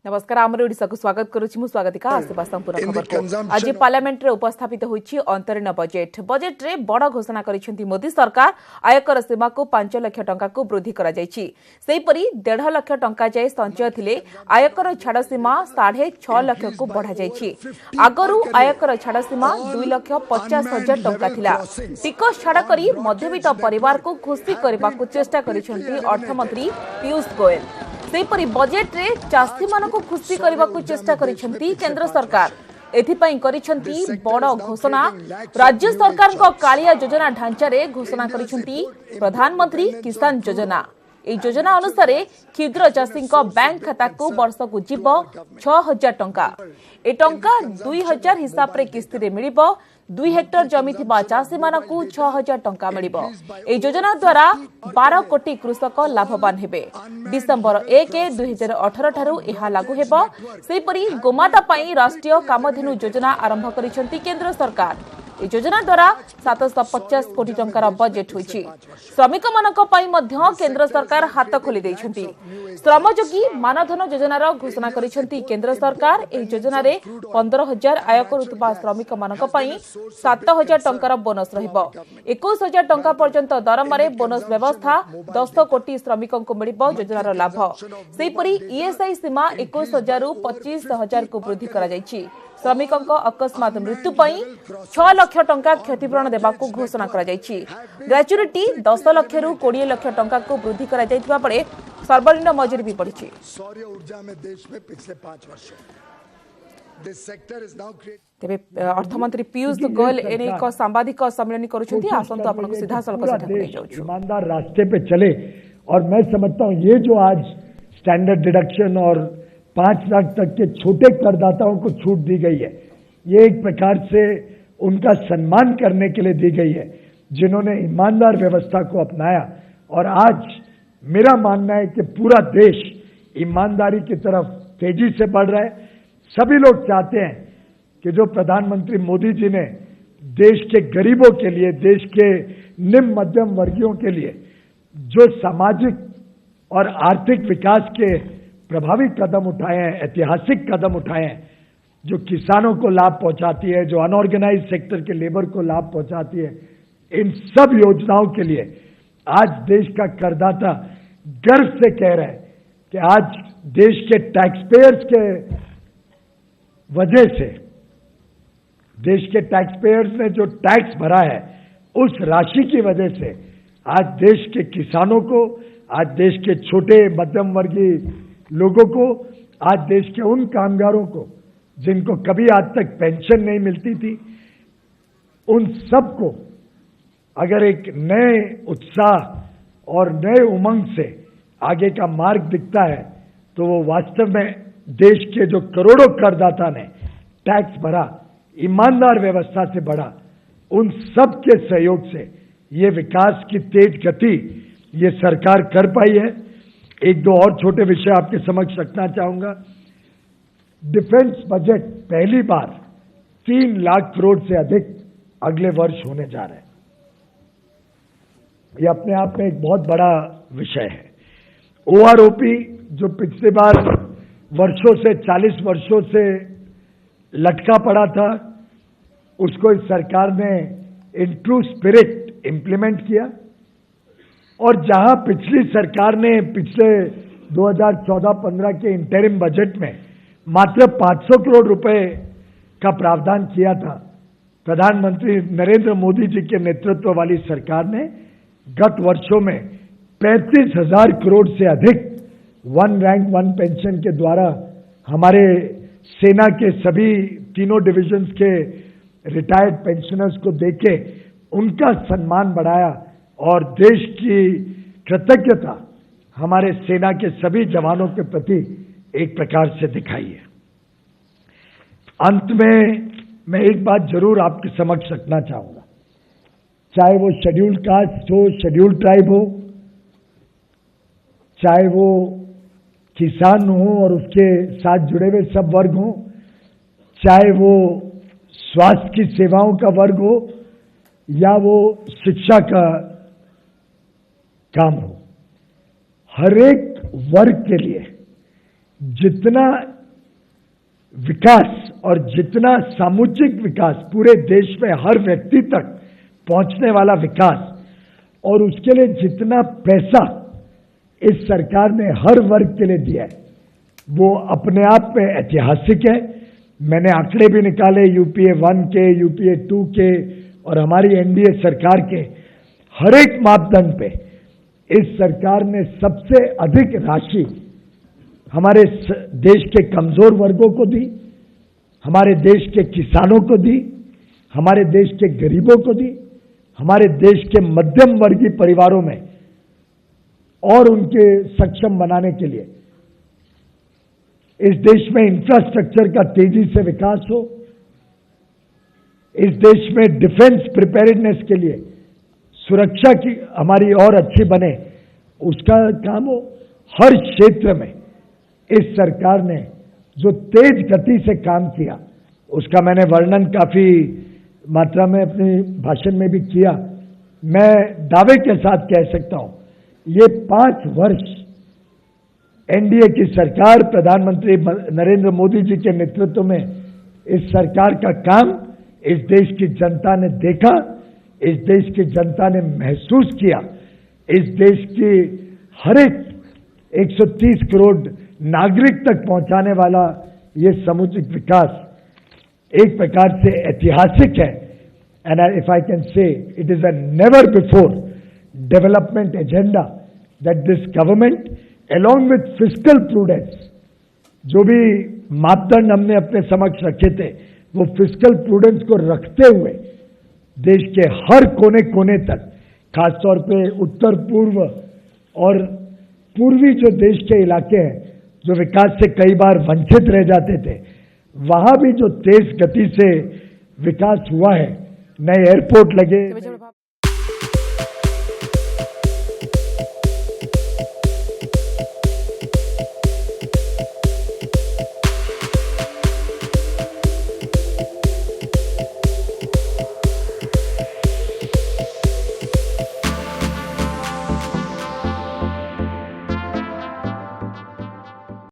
नमस्कार आमर ओडिशा को स्वागत करुछि मु स्वागतिका आसिबा संपूर्ण खबर को आज पार्लियामेंट रे उपस्थापित होइछि अंतरीण बजेट रे बड़ घोषणा करिसेंती मोदी सरकार आयकर सीमा को 5 लाख टंका को वृद्धि करा जायछि सेहि परि 1.5 लाख टंका जाय संचय थिले आयकर छाड़ सीमा 6.5 लाख को बढ़ा जायछि आगरु आयकर छाड़ सीमा 2,50,000 टंका थिला टिकस छाड़ करी मध्यवित्त परिवार को खुशी करबा को चेष्टा करिसेंती अर्थमंत्री पीयूष गोयल सेपरी बजेट रे चाषी मान को खुशी करने को चेष्टा करिसेंती केंद्र सरकार एथिपाई करिसेंती बड़ घोषणा राज्य सरकार को कालिया योजना ढांचा रे घोषणा करिसेंती प्रधानमंत्री किसान योजना ए योजना अनुसार क्षुद्र चाषी बैंक खाता को वर्ष को जीव 6,000 टंका ए टंका 2,000 हिसाब रे किस्ती रे मिलिबो 2 हेक्टर जमी थिबा चाषी मानकू 6,000 टंका मिलिबो ए योजना द्वारा 12 कोटी कृषक लाभवान हेबे डिसेंबर 1 2018 ठारू एहा लागू हेबो सेपरी गोमाता पई राष्ट्रीय कामधेनु योजना आरंभ करिसेंती केंद्र सरकार ए योजना द्वारा 750 कोटी टंकार बजेट होइछि श्रमिक मानक पई मध्य केंद्र सरकार हाथ खोली दैछंती श्रमयोगी मानधन योजनार घोषणा करिसेंती केंद्र सरकार ए योजना रे 15,000 आय करुतबा श्रमिक मानक पई 7,000 टंकार बोनस रहिबो 21,000 टंका पर्यंत दरमारे बोनस व्यवस्था 10 कोटी श्रमिकों को मिलिबो योजनार लाभ सेपरी ईएसआई सीमा 21,000 रु 25,000 को वृद्धि करा जायछि श्रमिकों अकस्मात मृत्यु पई 6 लाख टंका क्षतिपूरण देबा को घोषणा करा जायछि ग्रेच्युटी 10 लाख रु 20 लाख टंका को वृद्धि करा जायतिबा पड़े सर्वनिम्न मजूरी भी बढ़िछि सौर ऊर्जा में देश में पिछले 5 वर्षों दिस सेक्टर इज नाउ तेबे अर्थमंत्री पीयूष गोयल एने एक सांबादिक सम्मेलन करूछंती आसंतो आपन को सीधा सलक सेठा ले जाउछु ईमानदार रास्ते पे चले और मैं समझता हूं ये जो आज स्टैंडर्ड डिडक्शन और 5 लाख तक के छोटे करदाताओं को छूट दी गई है ये एक प्रकार से उनका सम्मान करने के लिए दी गई है जिन्होंने ईमानदार व्यवस्था को अपनाया और आज मेरा मानना है कि पूरा देश ईमानदारी की तरफ तेजी से बढ़ रहा है सभी लोग चाहते हैं कि जो प्रधानमंत्री मोदी जी ने देश के गरीबों के लिए देश के निम्न मध्यम वर्गीयों के लिए जो सामाजिक और आर्थिक विकास के प्रभावी कदम उठाए हैं ऐतिहासिक कदम उठाए हैं जो किसानों को लाभ पहुंचाती है जो अनऑर्गेनाइज्ड सेक्टर के लेबर को लाभ पहुंचाती है इन सब योजनाओं के लिए आज देश का करदाता गर्व से कह रहा है कि आज देश के टैक्सपेयर्स के वजह से देश के टैक्सपेयर्स ने जो टैक्स भरा है उस राशि की वजह से आज देश के किसानों को आज देश के छोटे मध्यम वर्गीय लोगों को आज देश के उन कामगारों को जिनको कभी आज तक पेंशन नहीं मिलती थी उन सबको अगर एक नए उत्साह और नए उमंग से आगे का मार्ग दिखता है तो वो वास्तव में देश के जो करोड़ों करदाता ने टैक्स भरा ईमानदार व्यवस्था से बढ़ा उन सब के सहयोग से ये विकास की तेज गति ये सरकार कर पाई है एक दो और छोटे विषय आपके समक्ष रखना चाहूंगा डिफेंस बजट पहली बार 3 लाख करोड़ से अधिक अगले वर्ष होने जा रहे हैं ये अपने आप में एक बहुत बड़ा विषय है ओआरओपी जो पिछले बार वर्षों से 40 वर्षों से लटका पड़ा था उसको इस सरकार ने इन ट्रू स्पिरिट इंप्लीमेंट किया और जहां पिछली सरकार ने पिछले 2014-15 के इंटरिम बजट में मात्र 500 करोड़ रुपए का प्रावधान किया था प्रधानमंत्री नरेंद्र मोदी जी के नेतृत्व वाली सरकार ने गत वर्षों में 35,000 करोड़ से अधिक वन रैंक वन पेंशन के द्वारा हमारे सेना के सभी तीनों डिविजन्स के रिटायर्ड पेंशनर्स को देके उनका सम्मान बढ़ाया और देश की कृतज्ञता हमारे सेना के सभी जवानों के प्रति एक प्रकार से दिखाई है अंत में मैं एक बात जरूर आपके समक्ष रखना चाहूंगा चाहे वो शेड्यूल्ड कास्ट हो शेड्यूल्ड ट्राइब हो चाहे वो किसान हो और उसके साथ जुड़े हुए सब वर्ग हो चाहे वो स्वास्थ्य की सेवाओं का वर्ग हो या वो शिक्षा का काम हो हर एक वर्ग के लिए जितना विकास और जितना सामुदायिक विकास, पूरे देश में हर व्यक्ति तक पहुंचने वाला विकास, और उसके लिए जितना पैसा इस सरकार ने हर वर्ग के लिए दिया है, वो अपने आप में ऐतिहासिक है। मैंने आंकड़े भी निकाले यूपीए 1 के, यूपीए 2 के और हमारी एनडीए सरकार के हर एक मापदंड पे इस सरकार ने सबसे अधिक राशि हमारे देश के कमजोर वर्गों को दी, हमारे देश के किसानों को दी, हमारे देश के गरीबों को दी, हमारे देश के मध्यम वर्गीय परिवारों में और उनके सक्षम बनाने के लिए इस देश में इंफ्रास्ट्रक्चर का तेजी से विकास हो, इस देश में डिफेंस प्रिपेयर्डनेस के लिए सुरक्षा की हमारी और अच्छी बने, उसका काम हो। हर क्षेत्र में इस सरकार ने जो तेज गति से काम किया, उसका मैंने वर्णन काफी मात्रा में अपने भाषण में भी किया। मैं दावे के साथ कह सकता हूं, ये 5 वर्ष एनडीए की सरकार, प्रधानमंत्री नरेंद्र मोदी जी के नेतृत्व में इस सरकार का काम इस देश की जनता ने देखा, इस देश की जनता ने महसूस किया। इस देश की हर एक 130 करोड़ नागरिक तक पहुंचाने वाला ये सामुदायिक विकास एक प्रकार से ऐतिहासिक है। And if I can say, it is a never before development agenda that this government along with fiscal prudence, जो भी मापदंड हमने अपने समक्ष रखे थे, वो फिस्कल प्रूडेंस को रखते हुए देश के हर कोने कोने तक, खासतौर पे उत्तर पूर्व और पूर्वी जो देश के इलाके हैं जो विकास से कई बार वंचित रह जाते थे, वहां भी जो तेज गति से विकास हुआ है, नए एयरपोर्ट लगे,